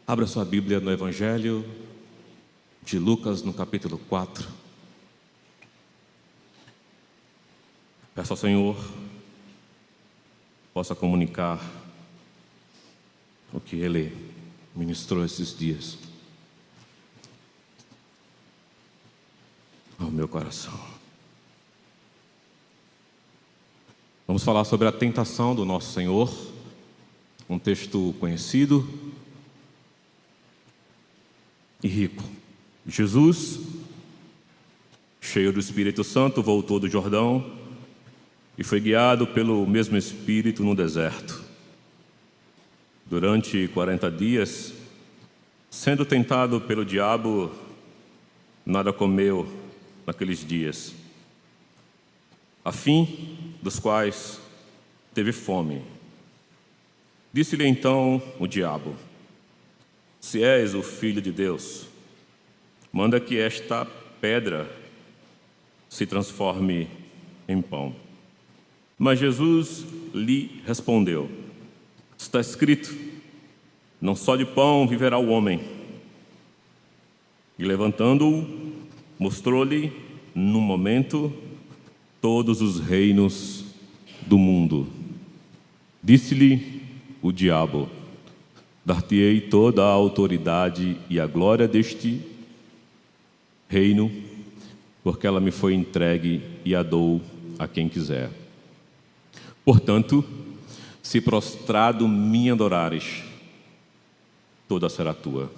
Abra sua Bíblia no Evangelho de Lucas, no capítulo 4. Peço ao Senhor possa comunicar o que Ele ministrou esses dias ao meu coração. Vamos falar sobre a tentação do nosso Senhor, um texto conhecido e rico. Jesus, cheio do Espírito Santo, voltou do Jordão e foi guiado pelo mesmo Espírito no deserto. Durante 40 dias, sendo tentado pelo diabo, nada comeu naqueles dias, a fim dos quais teve fome. Disse-lhe então o diabo: se és o Filho de Deus, manda que esta pedra se transforme em pão. Mas Jesus lhe respondeu: está escrito, não só de pão viverá o homem. E levantando-o, mostrou-lhe, num momento, todos os reinos do mundo. Disse-lhe o diabo: dar-te-ei toda a autoridade e a glória deste reino, porque ela me foi entregue e a dou a quem quiser. Portanto, se prostrado me adorares, toda será tua.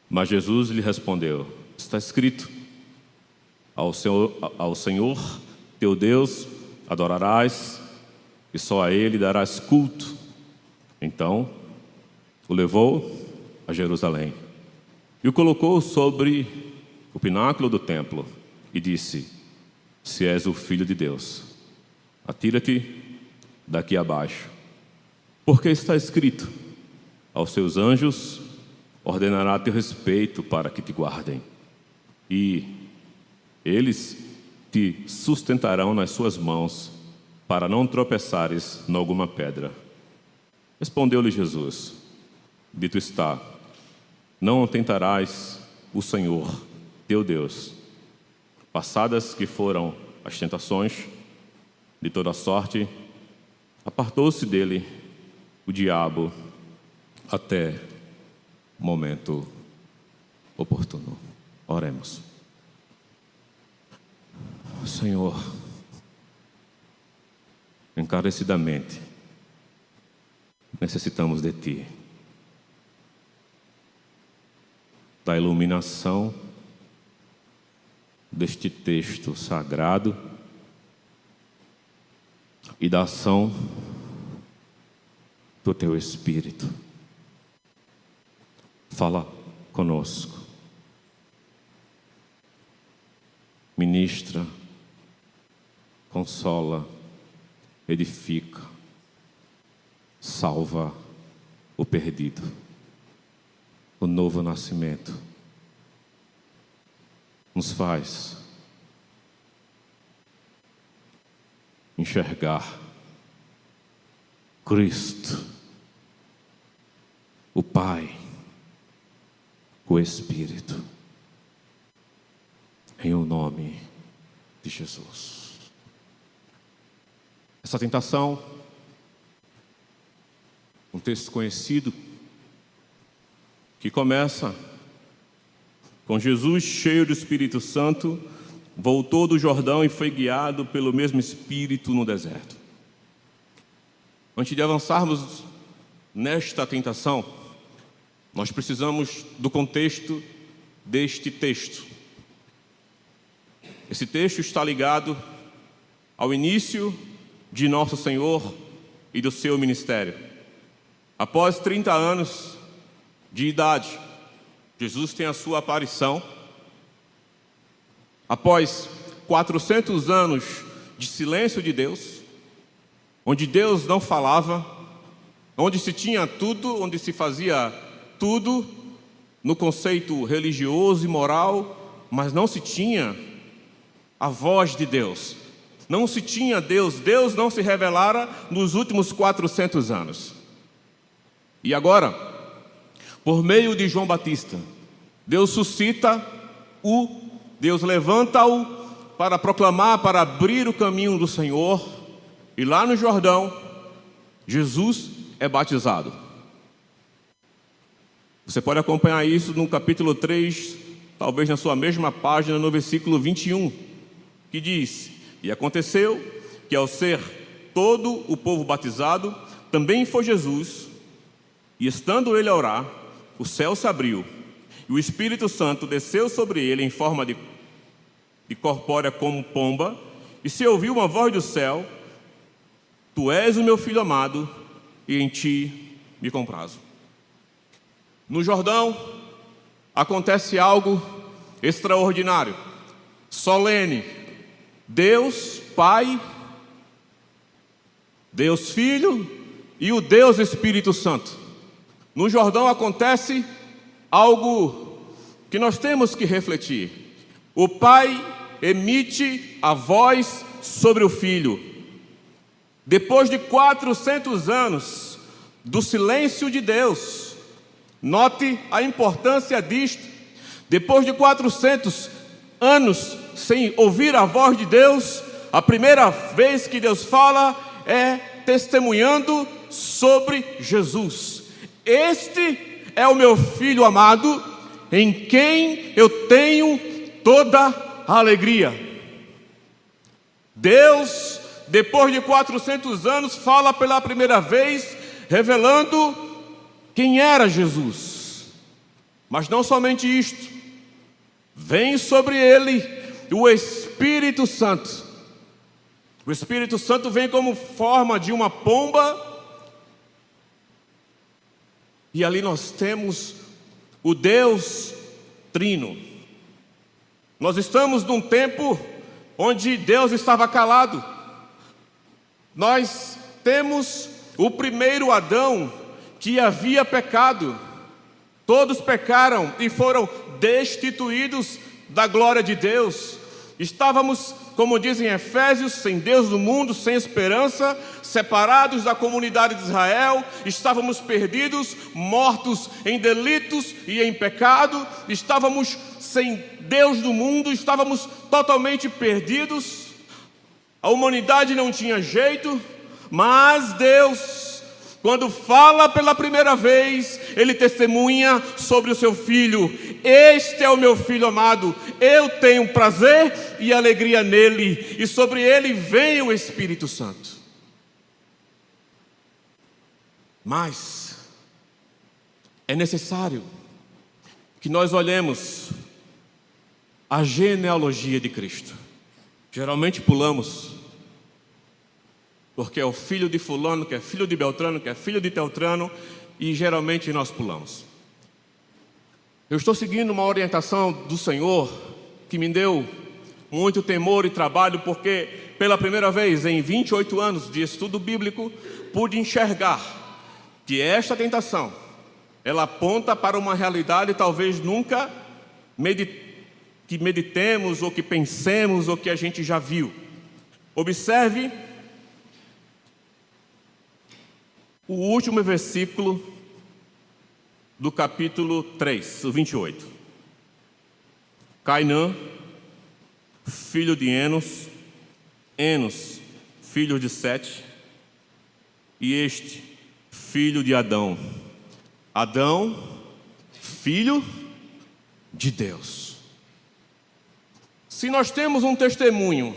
Mas Jesus lhe respondeu: está escrito, ao Senhor teu Deus adorarás, e só a Ele darás culto. Então o levou a Jerusalém e o colocou sobre o pináculo do templo e disse: se és o Filho de Deus, atira-te daqui abaixo, porque está escrito, aos seus anjos ordenará a teu respeito para que te guardem, e eles te sustentarão nas suas mãos, para não tropeçares em alguma pedra. Respondeu-lhe Jesus: dito está, não tentarás o Senhor teu Deus. Passadas que foram as tentações de toda sorte, apartou-se dele o diabo até o momento oportuno. Oremos. Senhor, encarecidamente necessitamos de Ti, da iluminação deste texto sagrado e da ação do Teu Espírito. Fala conosco, ministra, consola, edifica, salva o perdido, o novo nascimento. Nos faz enxergar Cristo, o Pai, o Espírito, em o nome de Jesus. Essa tentação, um texto conhecido, que começa com Jesus cheio do Espírito Santo, voltou do Jordão e foi guiado pelo mesmo Espírito no deserto. Antes de avançarmos nesta tentação, nós precisamos do contexto deste texto. Esse texto está ligado ao início de Nosso Senhor e do seu ministério. Após 30 anos de idade, Jesus tem a sua aparição. Após 400 anos de silêncio de Deus, onde Deus não falava, onde se tinha tudo, onde se fazia tudo no conceito religioso e moral, mas não se tinha a voz de Deus. Não se tinha Deus, Deus não se revelara nos últimos 400 anos. E agora, por meio de João Batista. Deus Deus levanta-o para proclamar, para abrir o caminho do Senhor. E lá no Jordão, Jesus é batizado. Você pode acompanhar isso no capítulo 3, talvez na sua mesma página, no versículo 21, que diz: e aconteceu que ao ser todo o povo batizado, também foi Jesus, e estando ele a orar, o céu se abriu, e o Espírito Santo desceu sobre ele em forma de corpórea como pomba, e se ouviu uma voz do céu: tu és o meu filho amado, e em ti me comprazo. No Jordão acontece algo extraordinário, solene. Deus Pai, Deus Filho e o Deus Espírito Santo. No Jordão acontece algo que nós temos que refletir. O Pai emite a voz sobre o Filho. Depois de 400 anos do silêncio de Deus, note a importância disto. Depois de 400 anos sem ouvir a voz de Deus, a primeira vez que Deus fala é testemunhando sobre Jesus. Este é o meu filho amado, em quem eu tenho toda a alegria. Deus, depois de 400 anos, fala pela primeira vez, revelando quem era Jesus. Mas não somente isto, vem sobre ele o Espírito Santo. O Espírito Santo vem como forma de uma pomba, e ali nós temos o Deus Trino. Nós estamos num tempo onde Deus estava calado. Nós temos o primeiro Adão que havia pecado. Todos pecaram e foram destituídos da glória de Deus. Estávamos, como dizem Efésios, sem Deus no mundo, sem esperança, separados da comunidade de Israel, estávamos perdidos, mortos em delitos e em pecado, estávamos sem Deus no mundo, estávamos totalmente perdidos, a humanidade não tinha jeito, mas Deus, quando fala pela primeira vez, Ele testemunha sobre o seu Filho: este é o meu Filho amado, eu tenho prazer e alegria nele, e sobre ele vem o Espírito Santo. Mas é necessário que nós olhemos a genealogia de Cristo. Geralmente pulamos, porque é o filho de fulano, que é filho de Beltrano, que é filho de Teltrano, e geralmente nós pulamos. Eu estou seguindo uma orientação do Senhor que me deu muito temor e trabalho, porque pela primeira vez em 28 anos de estudo bíblico, pude enxergar que esta tentação, ela aponta para uma realidade talvez nunca que meditemos, ou que pensemos, ou que a gente já viu. Observe o último versículo do capítulo 3, o 28. Cainã, filho de Enos, Enos, filho de Sete, e este, filho de Adão. Adão, filho de Deus. Se nós temos um testemunho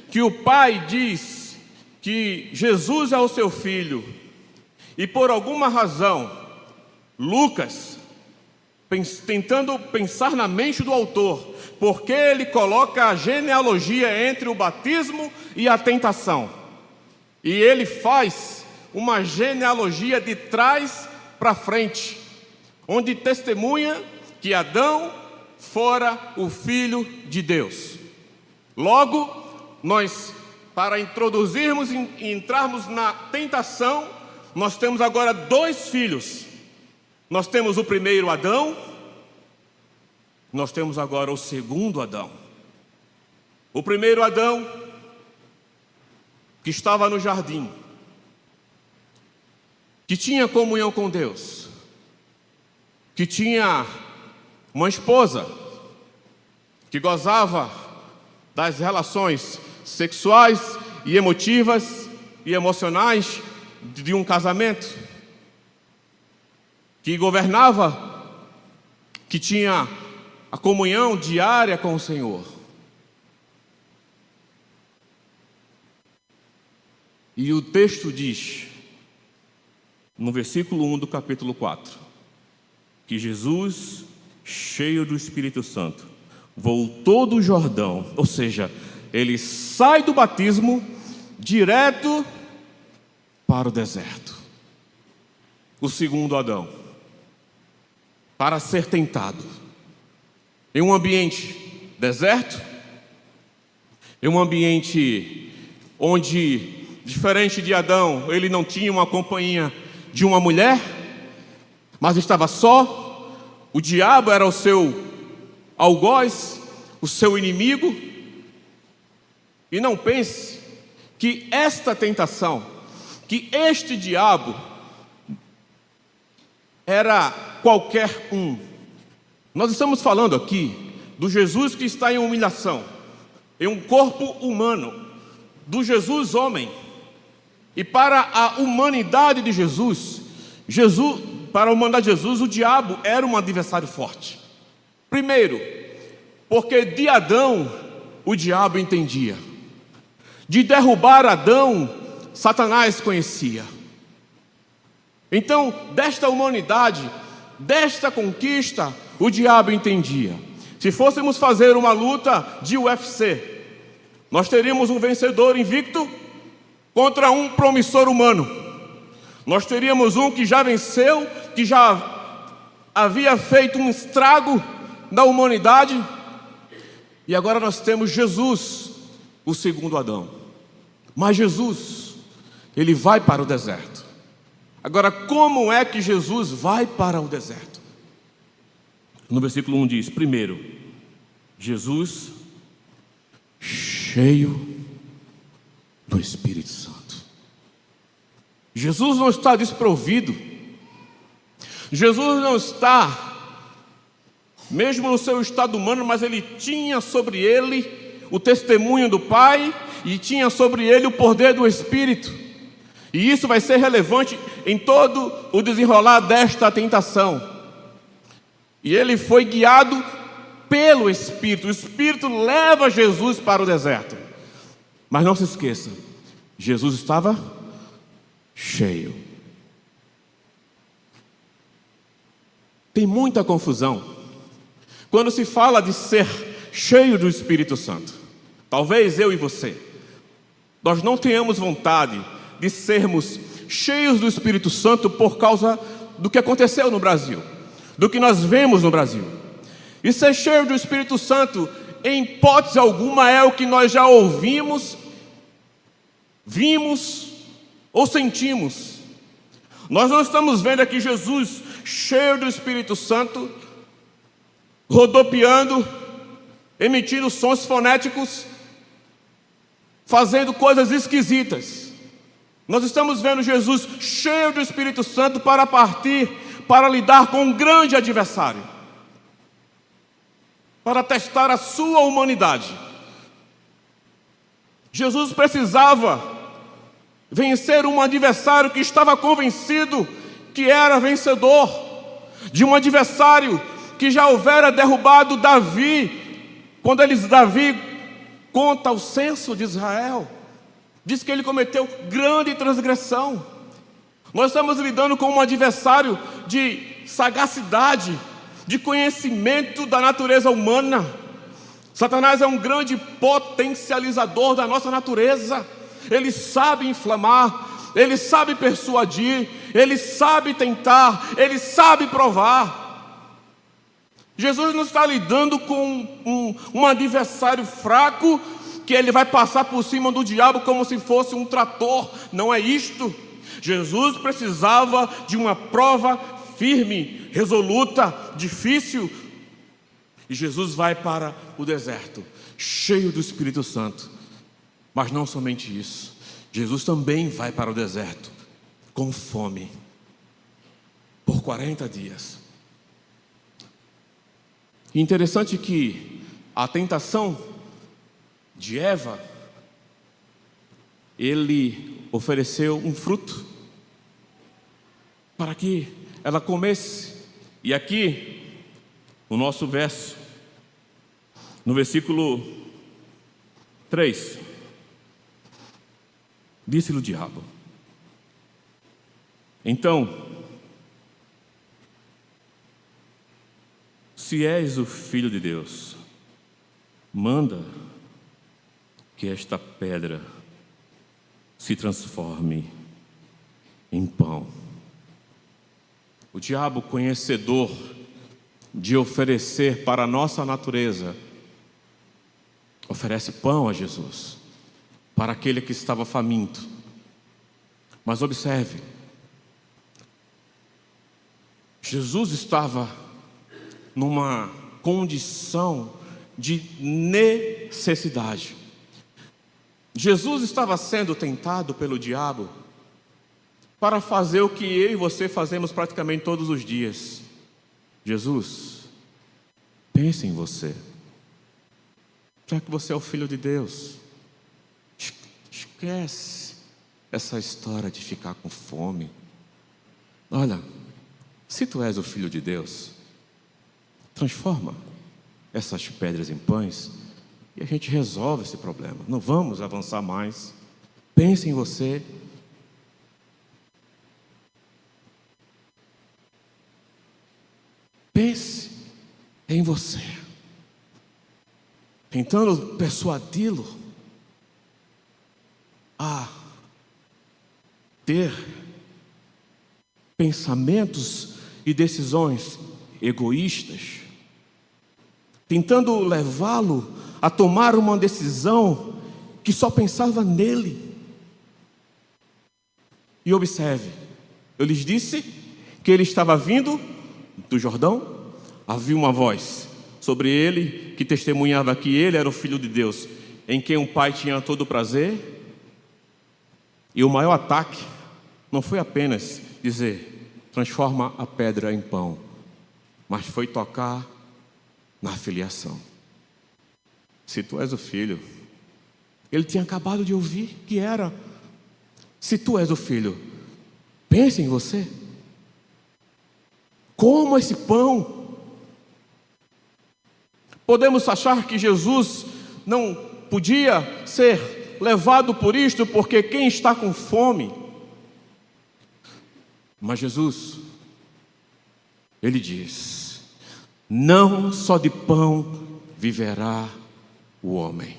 que o Pai diz que Jesus é o seu Filho, e por alguma razão Lucas, tentando pensar na mente do autor, porque ele coloca a genealogia entre o batismo e a tentação, e ele faz uma genealogia de trás para frente, onde testemunha que Adão fora o filho de Deus. Logo, nós, para introduzirmos e entrarmos na tentação, nós temos agora dois filhos. Nós temos o primeiro Adão, nós temos agora o segundo Adão. O primeiro Adão, que estava no jardim, que tinha comunhão com Deus, que tinha uma esposa, que gozava das relações sexuais e emotivas e emocionais de um casamento, que governava, que tinha a comunhão diária com o Senhor. E o texto diz, no versículo 1 do capítulo 4, que Jesus, cheio do Espírito Santo, voltou do Jordão, ou seja, ele sai do batismo direto para o deserto, o segundo Adão, para ser tentado, em um ambiente deserto, em um ambiente onde, diferente de Adão, ele não tinha uma companhia de uma mulher, mas estava só. O diabo era o seu algoz, o seu inimigo. E não pense que esta tentação, que este diabo era qualquer um. Nós estamos falando aqui do Jesus que está em humilhação, em um corpo humano, do Jesus homem. E para a humanidade de Jesus, para a humanidade de Jesus, o diabo era um adversário forte. Primeiro, porque de Adão o diabo entendia. De derrubar Adão, Satanás conhecia. Então, desta humanidade, desta conquista, o diabo entendia. Se fôssemos fazer uma luta de UFC, nós teríamos um vencedor invicto contra um promissor humano. Nós teríamos um que já venceu, que já havia feito um estrago na humanidade. E agora nós temos Jesus, o segundo Adão. Mas Jesus, ele vai para o deserto. Agora, como é que Jesus vai para o deserto? No versículo 1 diz, primeiro, Jesus cheio do Espírito Santo. Jesus não está desprovido. Jesus não está, mesmo no seu estado humano, mas ele tinha sobre ele o testemunho do Pai e tinha sobre ele o poder do Espírito. E isso vai ser relevante em todo o desenrolar desta tentação. E ele foi guiado pelo Espírito. O Espírito leva Jesus para o deserto. Mas não se esqueça, Jesus estava cheio. Tem muita confusão quando se fala de ser cheio do Espírito Santo. Talvez eu e você, nós não tenhamos vontade de sermos cheios do Espírito Santo por causa do que aconteceu no Brasil, do que nós vemos no Brasil. E ser cheio do Espírito Santo, em hipótese alguma, é o que nós já ouvimos, vimos ou sentimos. Nós não estamos vendo aqui Jesus cheio do Espírito Santo, rodopiando, emitindo sons fonéticos, fazendo coisas esquisitas. Nós estamos vendo Jesus cheio do Espírito Santo para partir, para lidar com um grande adversário, para testar a sua humanidade. Jesus precisava vencer um adversário que estava convencido que era vencedor, de um adversário que já houvera derrubado Davi, quando Davi conta o censo de Israel, diz que ele cometeu grande transgressão. Nós estamos lidando com um adversário de sagacidade, de conhecimento da natureza humana. Satanás é um grande potencializador da nossa natureza. Ele sabe inflamar, ele sabe persuadir, ele sabe tentar, ele sabe provar. Jesus não está lidando com um adversário fraco, que ele vai passar por cima do diabo como se fosse um trator. Não é isto. Jesus precisava de uma prova firme, resoluta, difícil. E Jesus vai para o deserto, cheio do Espírito Santo. Mas não somente isso, Jesus também vai para o deserto com fome por 40 dias. E interessante que a tentação de Eva, ele ofereceu um fruto para que ela comesse. E aqui, no nosso verso, no versículo 3, disse-lhe o diabo: então, se és o Filho de Deus, manda que esta pedra se transforme em pão. O diabo, conhecedor de oferecer para a nossa natureza, oferece pão a Jesus, para aquele que estava faminto. Mas observe, Jesus estava numa condição de necessidade. Jesus estava sendo tentado pelo diabo para fazer o que eu e você fazemos praticamente todos os dias. Jesus, pense em você. Já que você é o Filho de Deus, esquece essa história de ficar com fome. Olha, se tu és o Filho de Deus, transforma essas pedras em pães e a gente resolve esse problema. Não vamos avançar mais. Pense em você. Pense em você. Tentando persuadi-lo a ter pensamentos e decisões egoístas, tentando levá-lo a tomar uma decisão que só pensava nele. E observe, eu lhes disse que ele estava vindo do Jordão, havia uma voz sobre ele que testemunhava que ele era o Filho de Deus, em quem o Pai tinha todo o prazer. E o maior ataque não foi apenas dizer, transforma a pedra em pão, mas foi tocar na filiação. Se tu és o Filho, ele tinha acabado de ouvir que era. Se tu és o Filho, pense em você. Coma esse pão. Podemos achar que Jesus não podia ser levado por isto, porque quem está com fome? Mas Jesus, ele diz: não só de pão viverá o homem.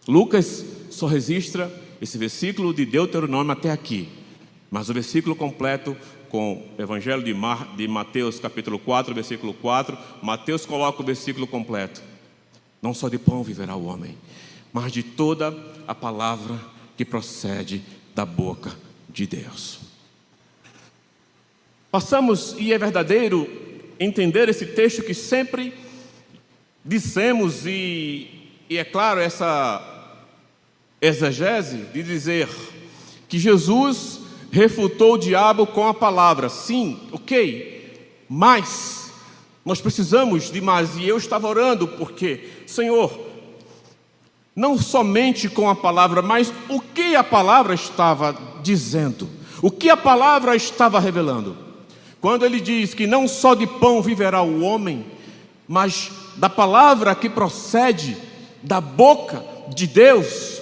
Lucas só registra esse versículo de Deuteronômio até aqui, mas o versículo completo com o Evangelho de Mateus capítulo 4, versículo 4, Mateus coloca o versículo completo. Não só de pão viverá o homem, mas de toda a palavra que procede da boca de Deus. Passamos, e é verdadeiro, entender esse texto que sempre dissemos, e é claro, essa exegese de dizer que Jesus refutou o diabo com a palavra. Sim, ok, mas nós precisamos de mais. E eu estava orando porque, Senhor, não somente com a palavra, mas o que a palavra estava dizendo, o que a palavra estava revelando. Quando ele diz que não só de pão viverá o homem, mas da palavra que procede da boca de Deus.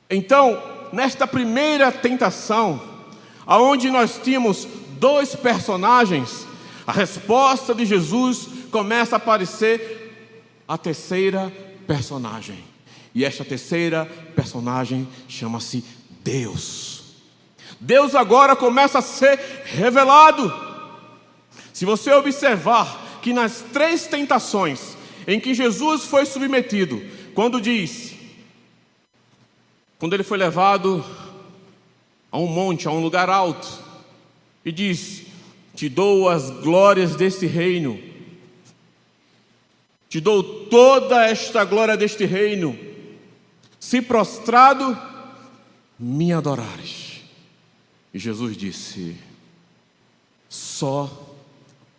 Então, nesta primeira tentação, aonde nós tínhamos dois personagens, a resposta de Jesus começa a aparecer a terceira personagem. E esta terceira personagem chama-se Deus. Deus agora começa a ser revelado. Se você observar que nas três tentações em que Jesus foi submetido, quando ele foi levado a um monte, a um lugar alto, e diz: te dou as glórias deste reino, te dou toda esta glória deste reino, se prostrado me adorares. E Jesus disse: só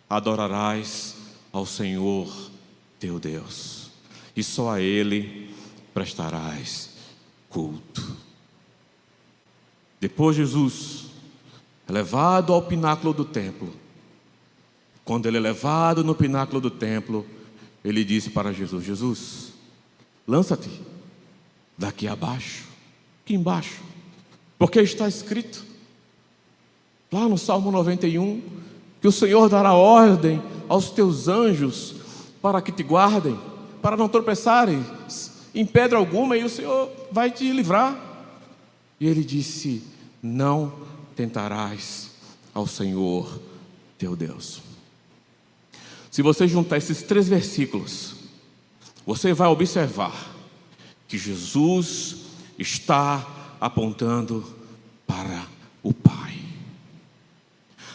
adorarás ao Senhor teu Deus, e só a Ele prestarás culto. Depois Jesus é levado ao pináculo do templo. Quando ele é levado no pináculo do templo, ele disse para Jesus: Jesus, lança-te daqui abaixo, aqui embaixo, porque está escrito lá no Salmo 91, que o Senhor dará ordem aos teus anjos para que te guardem, para não tropeçares em pedra alguma, e o Senhor vai te livrar. E ele disse: não tentarás ao Senhor teu Deus. Se você juntar esses 3 versículos, você vai observar que Jesus está apontando para o Pai.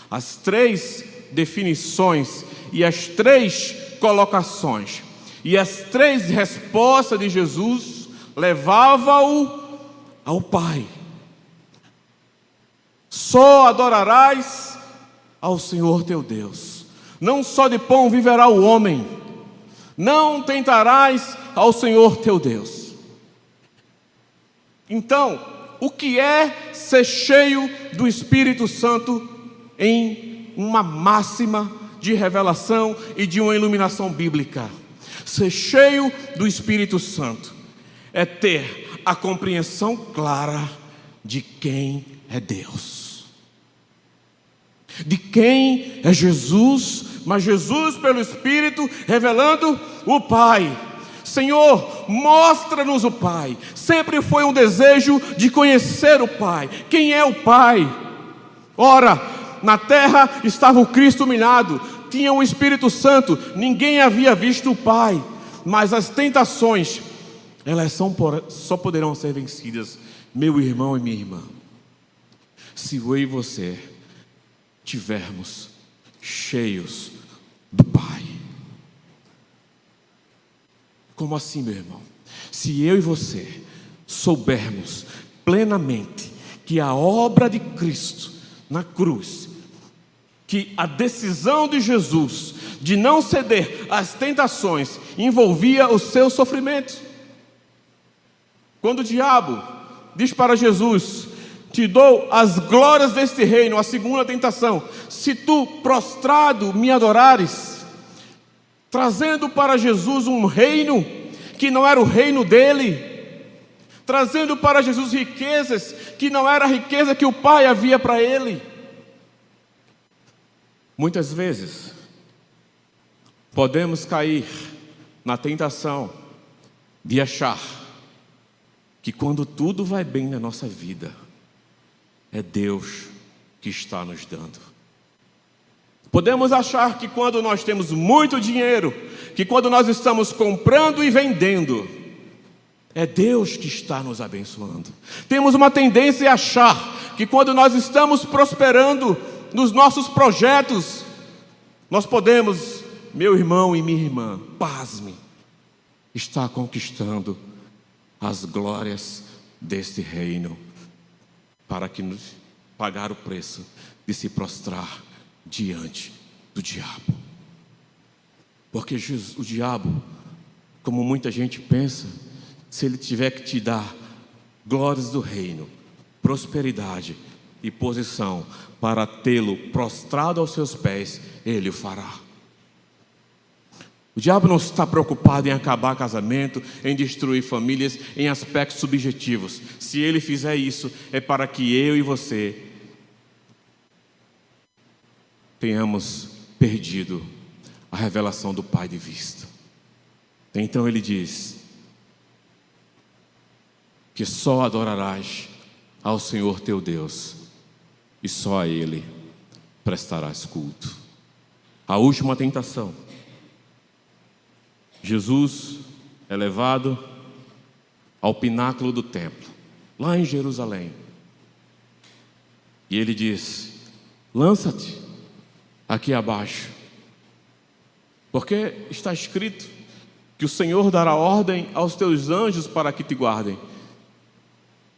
As 3 definições e as 3 colocações e as 3 respostas de Jesus levavam-o ao Pai. Só adorarás ao Senhor teu Deus. Não só de pão viverá o homem. Não tentarás ao Senhor teu Deus. Então, o que é ser cheio do Espírito Santo em uma máxima de revelação e de uma iluminação bíblica? Ser cheio do Espírito Santo é ter a compreensão clara de quem é Deus, de quem é Jesus, mas Jesus pelo Espírito revelando o Pai. Senhor, mostra-nos o Pai. Sempre foi um desejo de conhecer o Pai. Quem é o Pai? Ora, na terra estava o Cristo humilhado, tinha o Espírito Santo, ninguém havia visto o Pai. Mas as tentações, elas só poderão ser vencidas, meu irmão e minha irmã, se eu e você tivermos cheios do Pai. Como assim, meu irmão? Se eu e você soubermos plenamente que a obra de Cristo na cruz, que a decisão de Jesus de não ceder às tentações envolvia o seu sofrimento. Quando o diabo diz para Jesus: te dou as glórias deste reino, a segunda tentação, se tu prostrado me adorares, trazendo para Jesus um reino que não era o reino dele, trazendo para Jesus riquezas que não era a riqueza que o Pai havia para ele. Muitas vezes podemos cair na tentação de achar que quando tudo vai bem na nossa vida, é Deus que está nos dando. Podemos achar que quando nós temos muito dinheiro, que quando nós estamos comprando e vendendo, é Deus que está nos abençoando. Temos uma tendência a achar que quando nós estamos prosperando nos nossos projetos, nós podemos, meu irmão e minha irmã, pasme, estar conquistando as glórias deste reino, para que nos pagar o preço de se prostrar diante do diabo. Porque o diabo, como muita gente pensa, se ele tiver que te dar glórias do reino, prosperidade e posição para tê-lo prostrado aos seus pés, ele o fará. O diabo não está preocupado em acabar casamento, em destruir famílias, em aspectos subjetivos. Se ele fizer isso, é para que eu e você tenhamos perdido a revelação do Pai de vista. Então ele diz que só adorarás ao Senhor teu Deus, e só a Ele prestarás culto. A última tentação. Jesus é levado ao pináculo do templo, lá em Jerusalém. E ele diz: lança-te aqui abaixo, porque está escrito que o Senhor dará ordem aos teus anjos para que te guardem.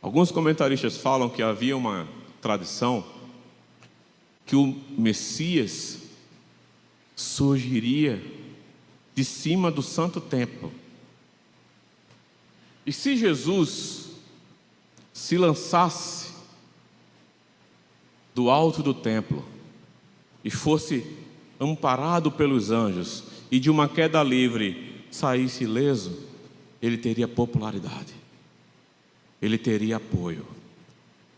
Alguns comentaristas falam que havia uma tradição que o Messias surgiria de cima do santo templo. E se Jesus se lançasse do alto do templo e fosse amparado pelos anjos e de uma queda livre saísse ileso, ele teria popularidade, ele teria apoio,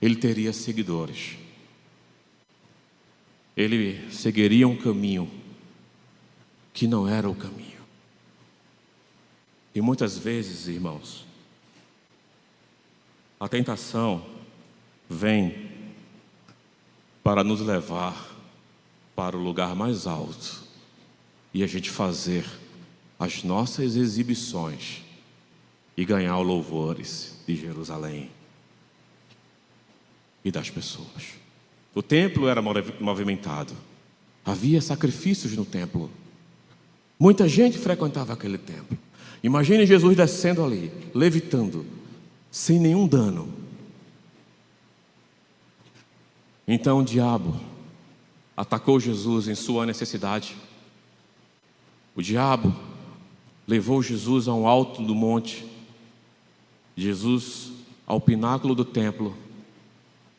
ele teria seguidores, ele seguiria um caminho que não era o caminho. E muitas vezes, irmãos, a tentação vem para nos levar para o lugar mais alto e a gente fazer as nossas exibições e ganhar os louvores de Jerusalém e das pessoas. O templo era movimentado, havia sacrifícios no templo, muita gente frequentava aquele templo. Imagine Jesus descendo ali, levitando, sem nenhum dano. Então o diabo atacou Jesus em sua necessidade. O diabo levou Jesus a um alto do monte, Jesus ao pináculo do templo,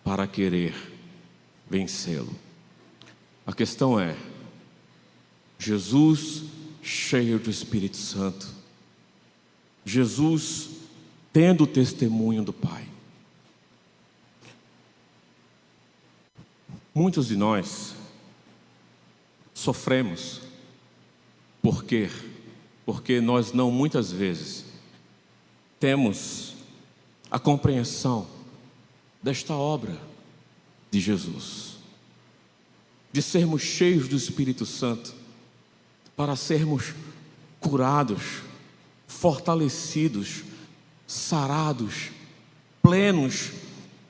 para querer vencê-lo. A questão é, Jesus cheio do Espírito Santo, Jesus tendo o testemunho do Pai. Muitos de nós sofremos porque nós não muitas vezes temos a compreensão desta obra de Jesus, de sermos cheios do Espírito Santo para sermos curados, fortalecidos, sarados, plenos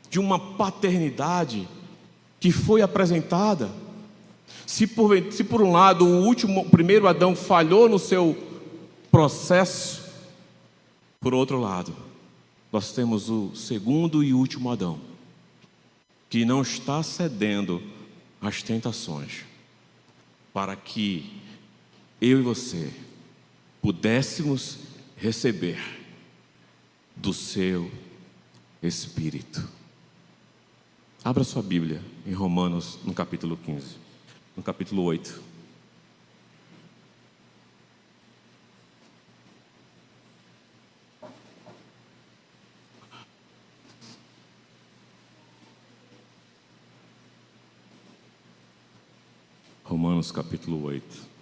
de uma paternidade que foi apresentada. Se por um lado o primeiro Adão falhou no seu processo, por outro lado, nós temos o segundo e último Adão, que não está cedendo às tentações, para que eu e você pudéssemos receber do seu Espírito. Abra sua Bíblia em Romanos, no capítulo 15, no capítulo 8. Romanos capítulo 8.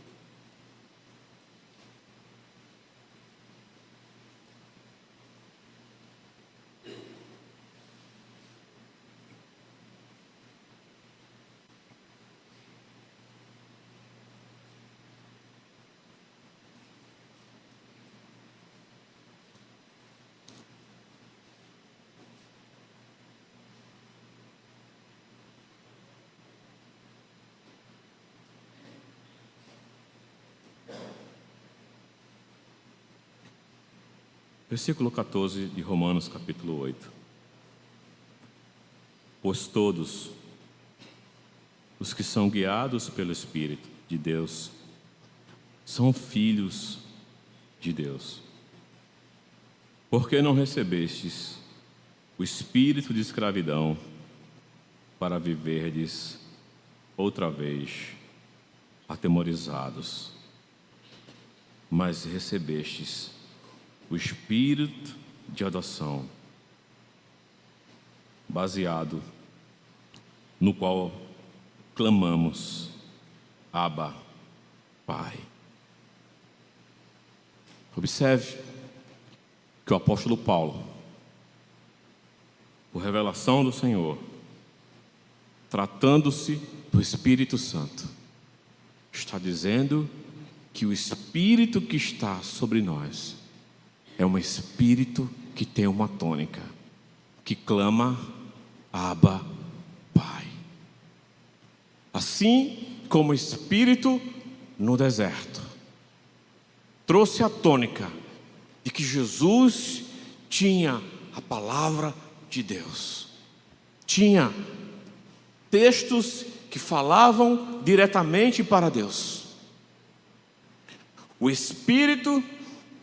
Versículo 14 de Romanos capítulo 8. Pois todos os que são guiados pelo Espírito de Deus são filhos de Deus. Porque não recebestes o espírito de escravidão para viverdes outra vez atemorizados, mas recebestes o espírito de adoção, baseado no qual clamamos, Abba, Pai. Observe que o apóstolo Paulo, por revelação do Senhor, tratando-se do Espírito Santo, está dizendo que o Espírito que está sobre nós é um Espírito que tem uma tônica, que clama, Abba, Pai. Assim como o Espírito no deserto trouxe a tônica de que Jesus tinha a palavra de Deus, tinha textos que falavam diretamente para Deus. O Espírito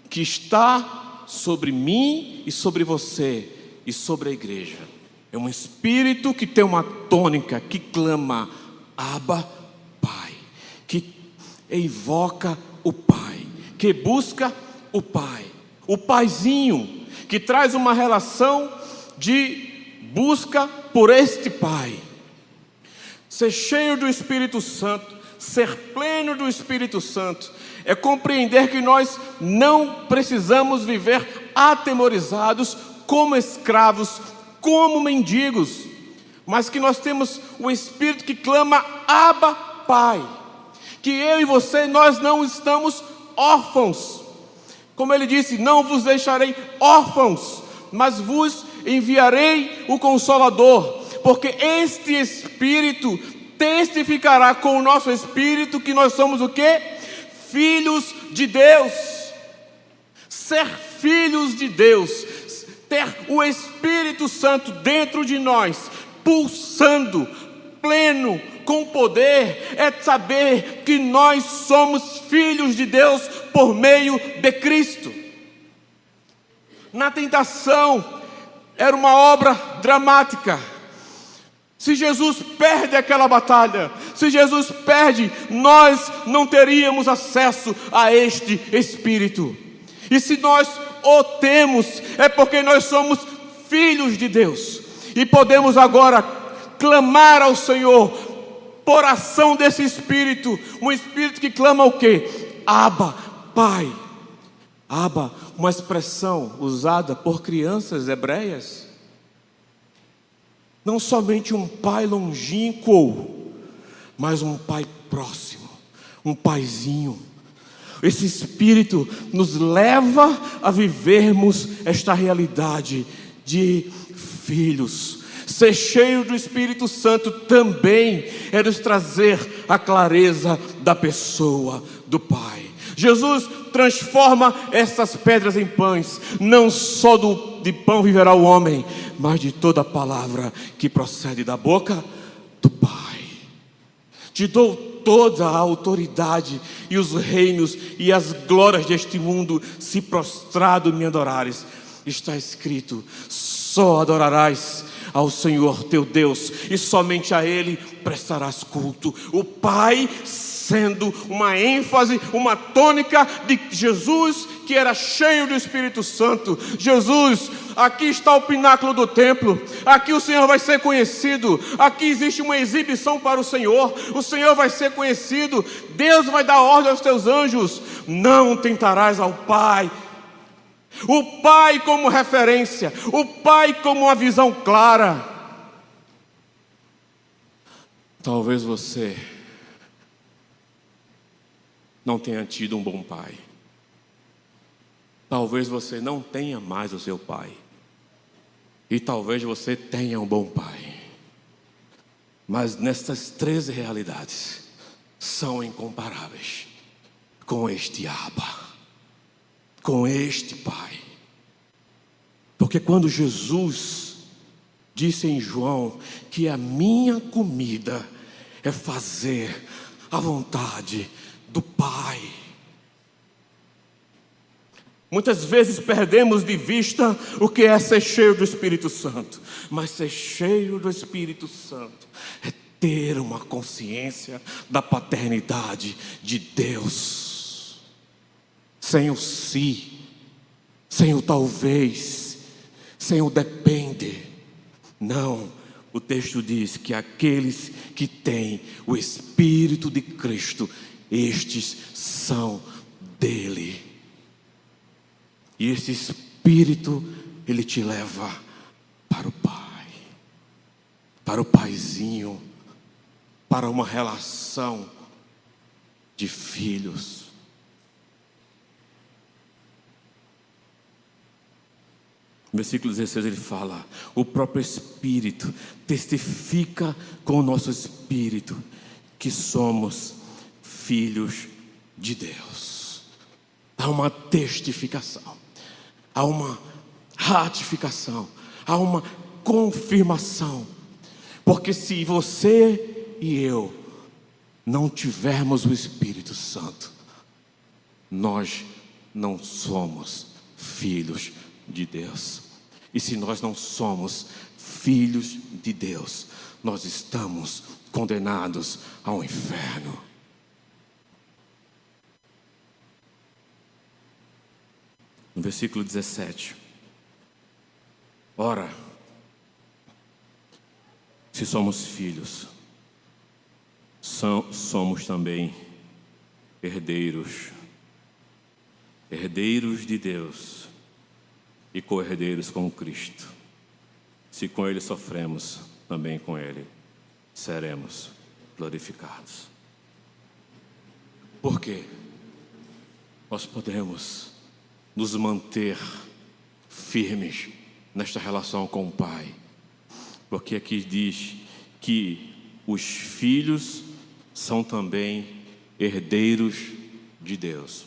que está sobre mim e sobre você e sobre a igreja é um Espírito que tem uma tônica, que clama Abba, Pai, que evoca o Pai, que busca o Pai, o Paizinho, que traz uma relação de busca por este Pai. Ser cheio do Espírito Santo, ser pleno do Espírito Santo, é compreender que nós não precisamos viver atemorizados como escravos, como mendigos, mas que nós temos o Espírito que clama Abba, Pai, que eu e você, nós não estamos órfãos, como ele disse, não vos deixarei órfãos, mas vos enviarei o Consolador, porque este Espírito testificará com o nosso Espírito que nós somos o quê? Filhos de Deus. Ser filhos de Deus, ter o Espírito Santo dentro de nós, pulsando, pleno, com poder, é saber que nós somos filhos de Deus por meio de Cristo. Na tentação, era uma obra dramática. Se Jesus perde aquela batalha, se Jesus perde, nós não teríamos acesso a este Espírito. E se nós o temos, é porque nós somos filhos de Deus. E podemos agora clamar ao Senhor por ação desse Espírito. Um Espírito que clama o quê? Abba, Pai. Abba, uma expressão usada por crianças hebreias. Não somente um pai longínquo, mas um pai próximo, um paizinho. Esse Espírito nos leva a vivermos esta realidade de filhos. Ser cheio do Espírito Santo também é nos trazer a clareza da pessoa do Pai. Jesus transforma essas pedras em pães. Não só de pão viverá o homem, mas de toda palavra que procede da boca do Pai. Te dou toda a autoridade e os reinos e as glórias deste mundo, se prostrado me adorares. Está escrito: só adorarás ao Senhor teu Deus, e somente a Ele prestarás culto. O Pai sendo uma ênfase, uma tônica de Jesus, que era cheio do Espírito Santo. Jesus, aqui está o pináculo do templo, aqui o Senhor vai ser conhecido, aqui existe uma exibição para o Senhor vai ser conhecido, Deus vai dar ordem aos teus anjos, não tentarás ao Pai. O Pai como referência, o Pai como uma visão clara. Talvez você não tenha tido um bom pai. Talvez você não tenha mais o seu pai. E talvez você tenha um bom pai. Mas nessas 13 realidades são incomparáveis com este Abba, com este Pai. Porque quando Jesus disse em João que a minha comida é fazer a vontade do Pai, muitas vezes perdemos de vista o que é ser cheio do Espírito Santo. Mas ser cheio do Espírito Santo é ter uma consciência da paternidade de Deus, sem o se, sem o talvez, sem o depende. Não, o texto diz que aqueles que têm o Espírito de Cristo, estes são dele. E esse Espírito, ele te leva para o Pai, para o Paizinho, para uma relação de filhos. No versículo 16 ele fala: o próprio Espírito testifica com o nosso Espírito que somos filhos de Deus. Há uma testificação, há uma ratificação, há uma confirmação. Porque se você e eu não tivermos o Espírito Santo, nós não somos filhos de Deus. E se nós não somos filhos de Deus, nós estamos condenados ao inferno. No versículo 17. Ora, se somos filhos, somos também herdeiros de Deus e co-herdeiros com Cristo. Se com Ele sofremos, também com Ele seremos glorificados. Por quê? Nós podemos nos manter firmes nesta relação com o Pai, porque aqui diz que os filhos são também herdeiros de Deus.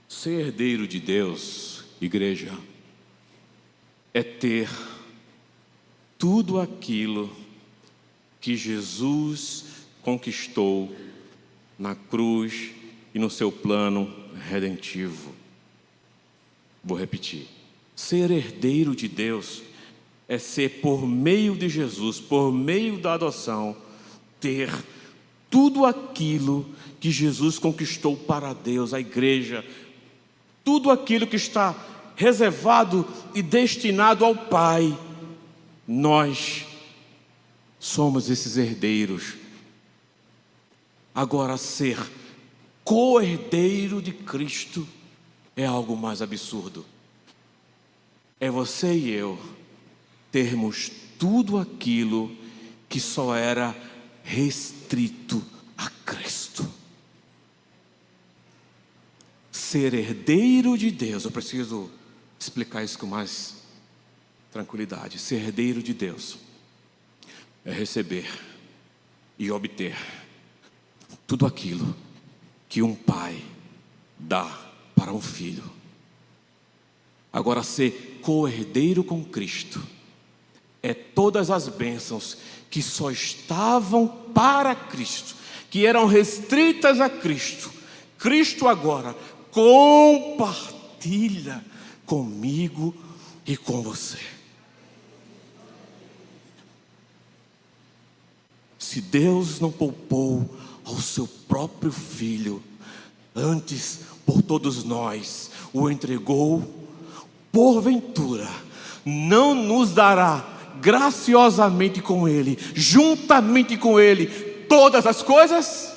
Ser herdeiro de Deus, igreja, é ter tudo aquilo que Jesus conquistou na cruz e no seu plano redentivo. Vou repetir. Ser herdeiro de Deus é ser, por meio de Jesus, por meio da adoção, ter tudo aquilo que Jesus conquistou para Deus, a igreja, tudo aquilo que está reservado e destinado ao Pai. Nós somos esses herdeiros. Agora, ser co-herdeiro de Cristo é algo mais absurdo. É você e eu termos tudo aquilo que só era restrito a Cristo. Ser herdeiro de Deus, eu preciso explicar isso com mais tranquilidade. Ser herdeiro de Deus é receber e obter tudo aquilo que um pai dá para um filho. Agora, ser co-herdeiro com Cristo é todas as bênçãos que só estavam para Cristo, que eram restritas a Cristo. Cristo agora compartilha comigo e com você. Se Deus não poupou ao seu próprio Filho, antes por todos nós o entregou, porventura não nos dará graciosamente com Ele, juntamente com Ele, todas as coisas?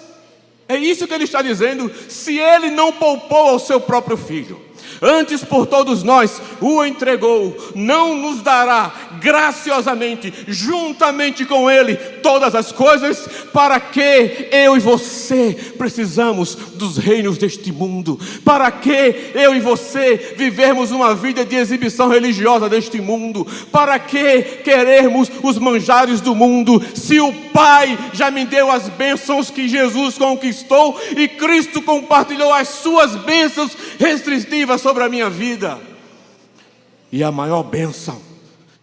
É isso que Ele está dizendo. Se Ele não poupou ao seu próprio Filho, antes por todos nós o entregou, não nos dará graciosamente, juntamente com Ele, todas as coisas? Para que eu e você precisamos dos reinos deste mundo? Para que eu e você vivermos uma vida de exibição religiosa deste mundo? Para que querermos os manjares do mundo, se o Pai já me deu as bênçãos que Jesus conquistou e Cristo compartilhou as suas bênçãos restritivas sobre a minha vida? E a maior bênção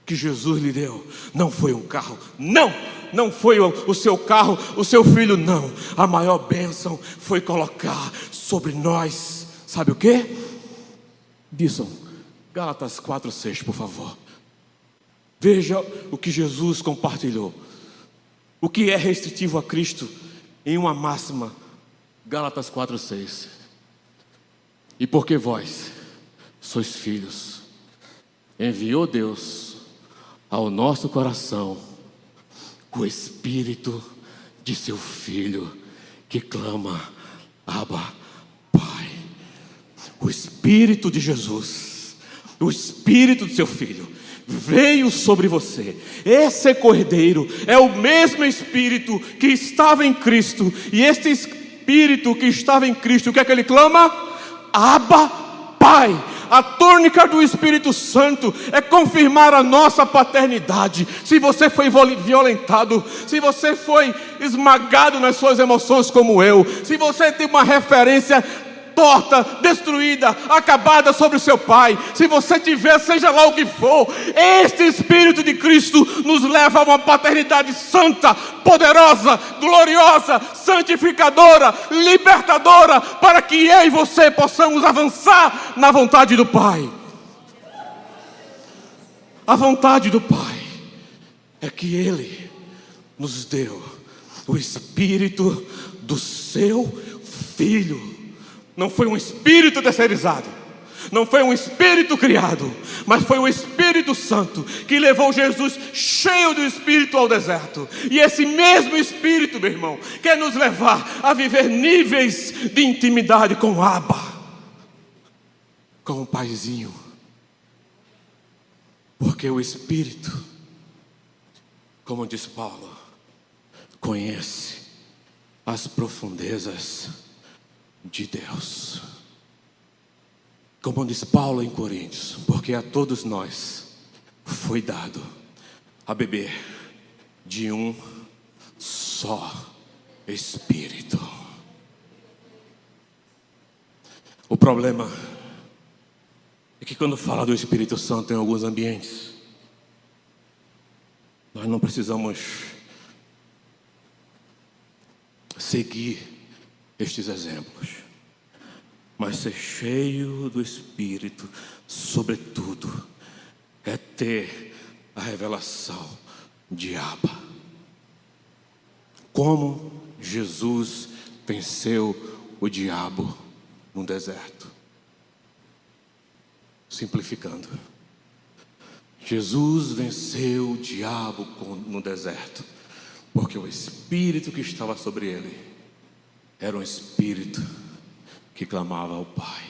que Jesus lhe deu não foi um carro, não foi o seu carro, o seu filho, não. A maior bênção foi colocar sobre nós, sabe o quê? Disson, Gálatas 4:6, por favor. Veja o que Jesus compartilhou, o que é restritivo a Cristo, em uma máxima. Gálatas 4:6. E porque vós sois filhos, enviou Deus ao nosso coração o Espírito de seu Filho, que clama: Abba, Pai. O Espírito de Jesus, o Espírito de seu Filho veio sobre você. Esse cordeiro é o mesmo Espírito que estava em Cristo. E este Espírito que estava em Cristo, o que é que ele clama? Abba, Pai. A tônica do Espírito Santo é confirmar a nossa paternidade. Se você foi violentado, se você foi esmagado nas suas emoções como eu, se você tem uma referência torta, destruída, acabada sobre o seu pai. Se você tiver, seja lá o que for, este Espírito de Cristo nos leva a uma paternidade santa, poderosa, gloriosa, santificadora, libertadora, para que eu e você possamos avançar na vontade do Pai. A vontade do Pai é que Ele nos deu o Espírito do seu Filho. Não foi um espírito terceirizado, não foi um espírito criado, mas foi o Espírito Santo que levou Jesus cheio do Espírito ao deserto. E esse mesmo Espírito, meu irmão, quer nos levar a viver níveis de intimidade com o Abba, com o Paizinho. Porque o Espírito, como diz Paulo, conhece as profundezas de Deus. Como diz Paulo em Coríntios, porque a todos nós foi dado a beber de um só Espírito. O problema é que quando fala do Espírito Santo em alguns ambientes, nós não precisamos seguir estes exemplos, mas ser cheio do Espírito, sobretudo, é ter a revelação de Abba. Como Jesus venceu o diabo no deserto. Simplificando, Jesus venceu o diabo no deserto, porque o Espírito que estava sobre ele era um Espírito que clamava ao Pai,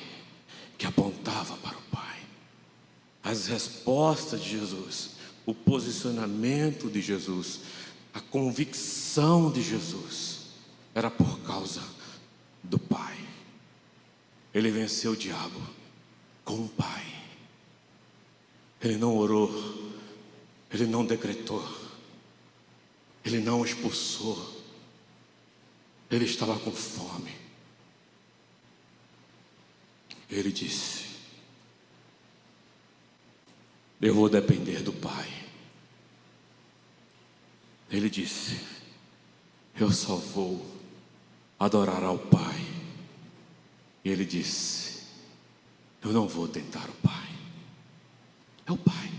que apontava para o Pai. As respostas de Jesus, o posicionamento de Jesus, a convicção de Jesus, era por causa do Pai. Ele venceu o diabo com o Pai. Ele não orou, ele não decretou, ele não expulsou. Ele estava com fome. Ele disse: eu vou depender do Pai. Ele disse: eu só vou adorar ao Pai. E ele disse: eu não vou tentar o Pai. É o Pai.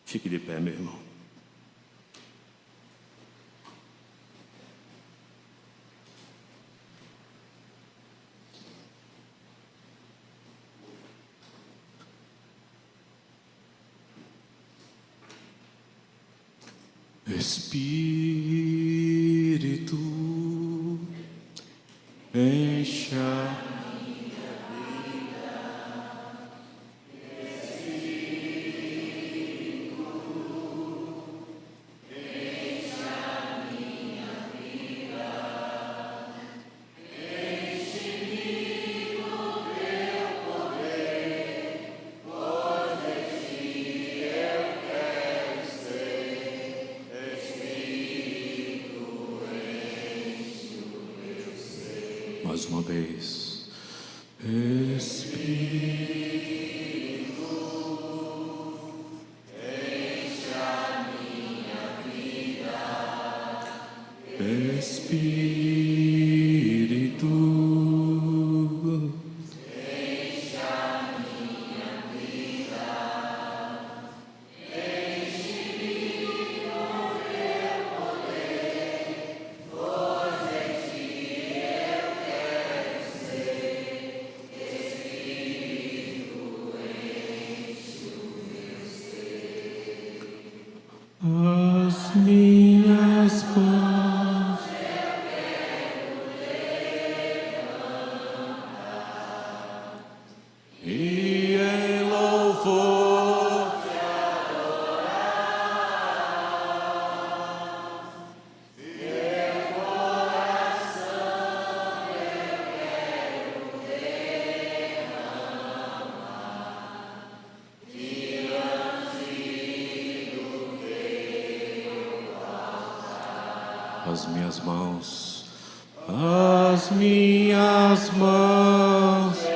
Fique de pé, meu irmão. Espírito, encha mais uma vez. Espírito, encha a minha vida. Espírito, encha a minha vida. Enche-me com teu poder, pois em ti eu quero ser. Espírito, enche o meu ser. As minhas mãos eu quero levantar e em louvor te adorar. Meu coração eu quero derramar diante do teu altar. As minhas mãos as minhas mãos.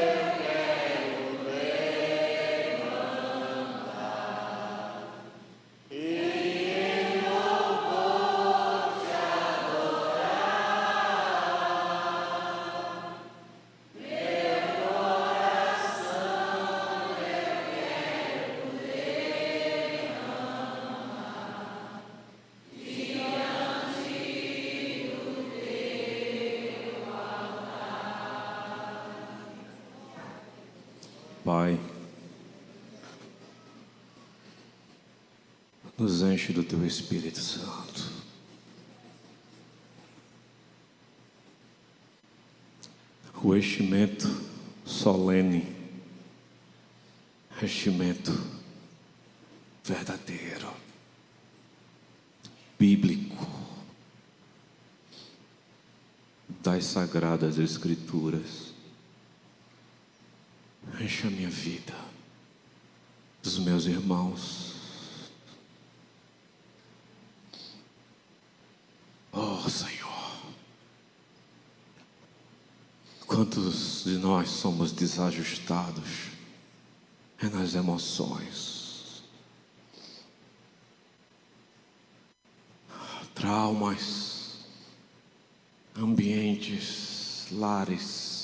Pai, nos enche do Teu Espírito Santo. O enchimento solene, enchimento verdadeiro, bíblico, das Sagradas Escrituras. Enche a minha vida, dos meus irmãos. Oh, Senhor, quantos de nós somos desajustados nas emoções, traumas, ambientes, lares,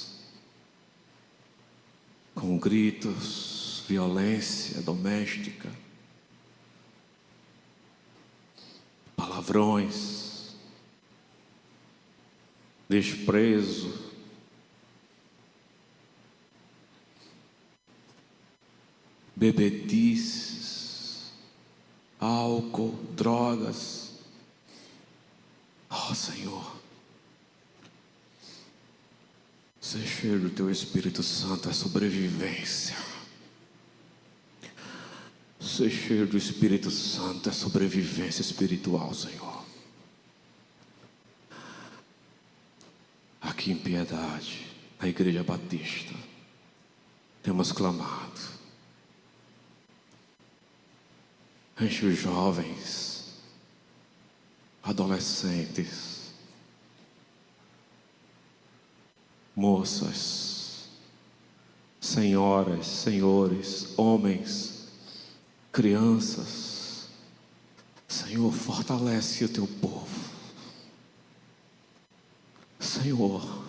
com gritos, violência doméstica, palavrões, desprezo, bebedices, álcool, drogas. Oh, Senhor, ser cheio do Teu Espírito Santo é sobrevivência. Ser cheio do Espírito Santo é sobrevivência espiritual, Senhor. Aqui em Piedade, na Igreja Batista, temos clamado. Enche os jovens, adolescentes, moças, senhoras, senhores, homens, crianças. Senhor, fortalece o Teu povo. Senhor,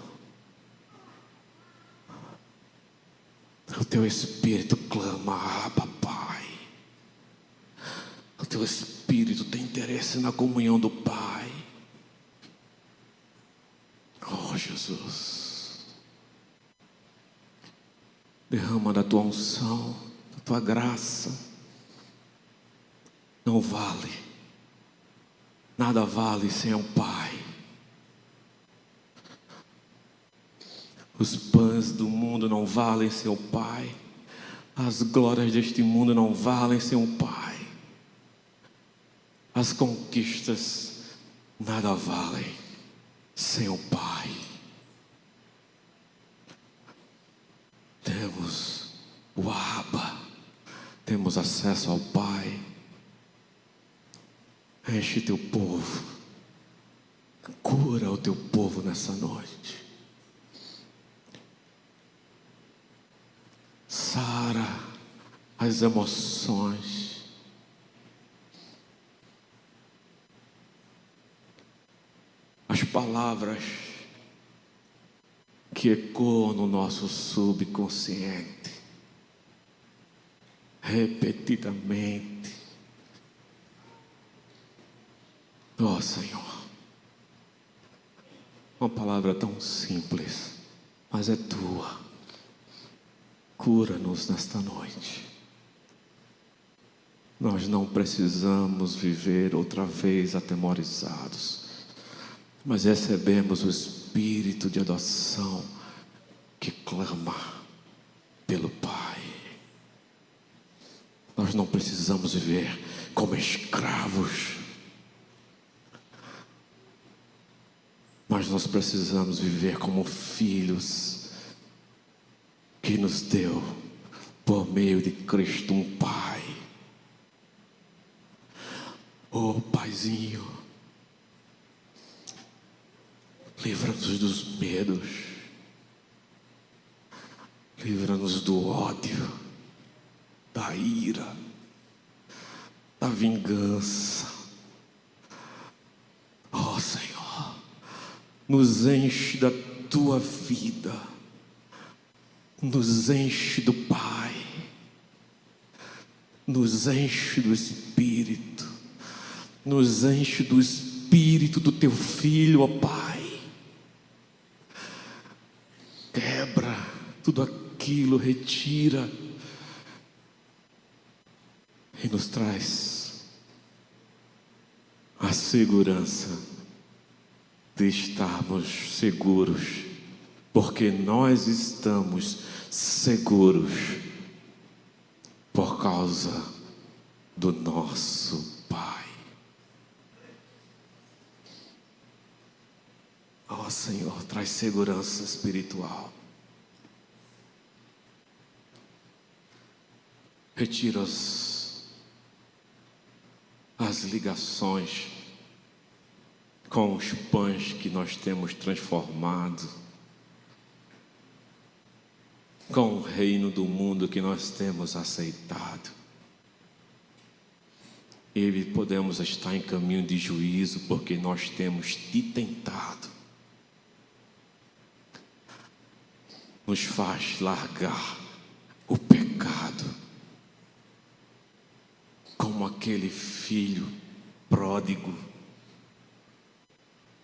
o Teu Espírito clama, Abba, Pai. O Teu Espírito tem interesse na comunhão do Pai. Oh, Jesus, derrama da Tua unção, da Tua graça. Não vale, nada vale sem o Pai. Os pães do mundo não valem sem o Pai. As glórias deste mundo não valem sem o Pai. As conquistas nada valem sem o Pai. Temos o Abba, temos acesso ao Pai. Enche Teu povo, cura o Teu povo nessa noite. Sara as emoções. As palavras que ecoam no nosso subconsciente, repetidamente. Oh, Senhor, uma palavra tão simples, mas é Tua. Cura-nos nesta noite. Nós não precisamos viver outra vez atemorizados, mas recebemos o Espírito de adoção que clama pelo Pai. Nós não precisamos viver como escravos, mas nós precisamos viver como filhos que nos deu, por meio de Cristo, um Pai. Oh, Paizinho, Livra-nos dos medos. Livra-nos do ódio, da ira, da vingança. Ó Senhor, nos enche da tua vida, nos enche do Pai, nos enche do Espírito, nos enche do Espírito do teu Filho, ó Pai. Quebra tudo aquilo, retira e nos traz a segurança de estarmos seguros, porque nós estamos seguros por causa do nosso Pai. Ó Senhor, traz segurança espiritual. Retira as ligações com os pães que nós temos transformado, com o reino do mundo que nós temos aceitado. E podemos estar em caminho de juízo porque nós temos te tentado. Nos faz largar o pecado, como aquele filho pródigo,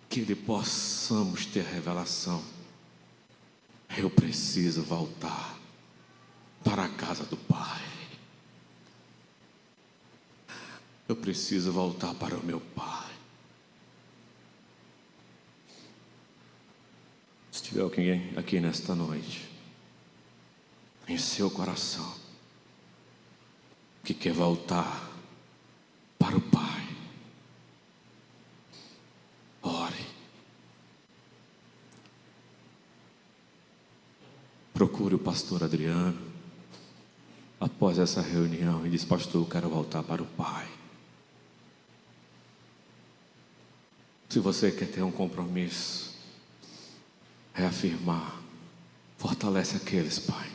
que ele possamos ter revelação. Eu preciso voltar para a casa do Pai. Eu preciso voltar para o meu Pai. Se tiver alguém aqui nesta noite, em seu coração, que quer voltar para o Pai, ore. Procure o pastor Adriano após essa reunião e diz: pastor, eu quero voltar para o Pai. Se você quer ter um compromisso, reafirmar, fortalece aqueles, Pai.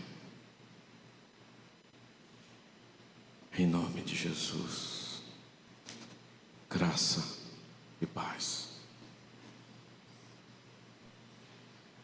Em nome de Jesus. Graça e paz.